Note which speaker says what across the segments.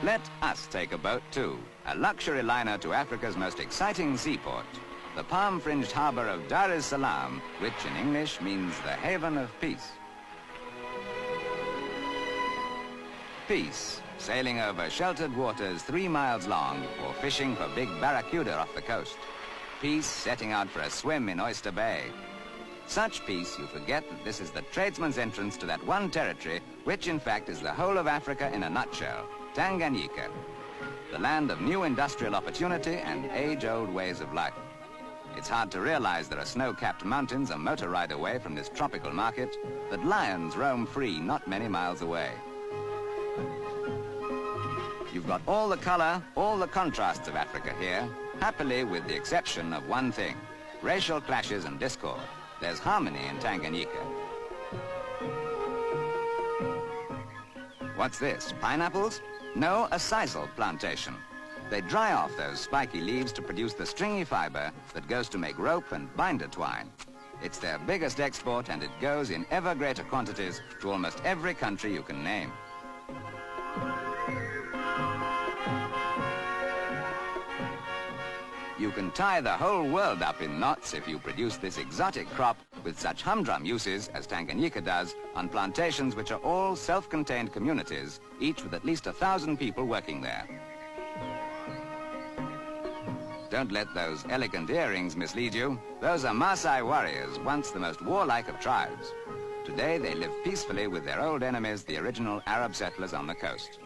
Speaker 1: Let us take a boat too, a luxury liner to Africa's most exciting seaport, the palm-fringed harbour of Dar es Salaam, which in English means the haven of peace. Peace, sailing over sheltered waters 3 miles long or fishing for big barracuda off the coast. Peace setting out for a swim in Oyster Bay. Such peace you forget that this is the tradesman's entrance to that one territory which in fact is the whole of Africa in a nutshell, Tanganyika, the land of new industrial opportunity and age-old ways of life. It's hard to realize there are snow-capped mountains a motor ride away from this tropical market, that lions roam free not many miles away. You've got all the color, all the contrasts of Africa here, happily with the exception of one thing, racial clashes and discord. There's harmony in Tanganyika. What's this, pineapples? No, a sisal plantation. They dry off those spiky leaves to produce the stringy fiber that goes to make rope and binder twine. It's their biggest export and it goes in ever greater quantities to almost every country you can name. You can tie the whole world up in knots if you produce this exotic crop with such humdrum uses as Tanganyika does on plantations which are all self-contained communities, each with at least 1,000 people working there. Don't let those elegant earrings mislead you. Those are Maasai warriors, once the most warlike of tribes. Today they live peacefully with their old enemies, the original Arab settlers on the coast.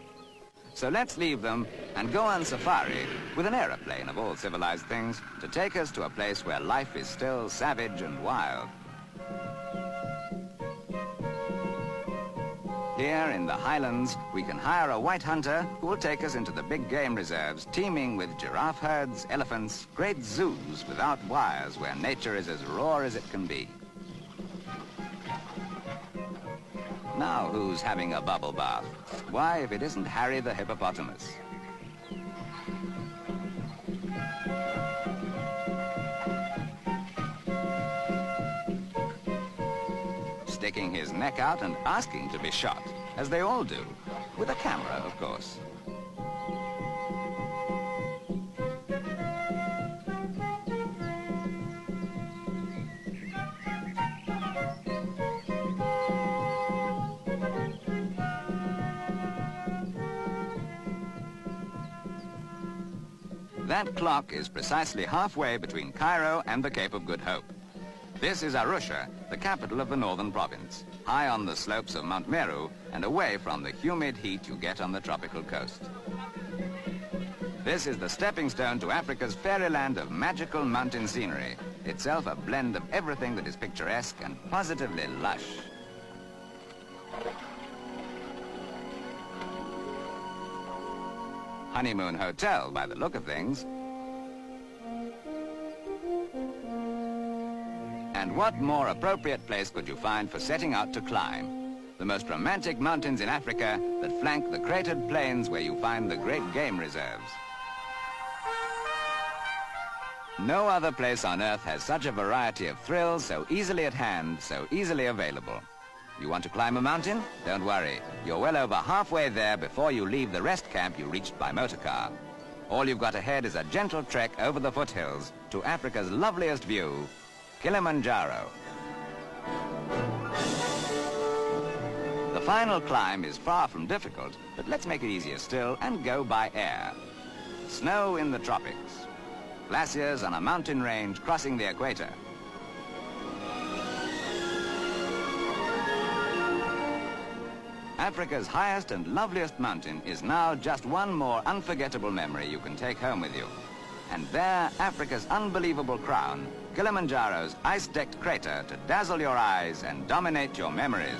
Speaker 1: So let's leave them and go on safari with an aeroplane of all civilized things to take us to a place where life is still savage and wild. Here in the highlands, we can hire a white hunter who will take us into the big game reserves teeming with giraffe herds, elephants, great zoos without wires where nature is as raw as it can be. Now who's having a bubble bath? Why, if it isn't Harry the hippopotamus. Sticking his neck out and asking to be shot, as they all do, with a camera, of course. That clock is precisely halfway between Cairo and the Cape of Good Hope. This is Arusha, the capital of the northern province, high on the slopes of Mount Meru and away from the humid heat you get on the tropical coast. This is the stepping stone to Africa's fairyland of magical mountain scenery, itself a blend of everything that is picturesque and positively lush. Honeymoon Hotel, by the look of things. And what more appropriate place could you find for setting out to climb? The most romantic mountains in Africa that flank the cratered plains where you find the great game reserves. No other place on earth has such a variety of thrills so easily at hand, so easily available. You want to climb a mountain? Don't worry. You're well over halfway there before you leave the rest camp you reached by motorcar. All you've got ahead is a gentle trek over the foothills to Africa's loveliest view, Kilimanjaro. The final climb is far from difficult, but let's make it easier still and go by air. Snow in the tropics. Glaciers on a mountain range crossing the equator. Africa's highest and loveliest mountain is now just one more unforgettable memory you can take home with you. And there, Africa's unbelievable crown, Kilimanjaro's ice-decked crater to dazzle your eyes and dominate your memories.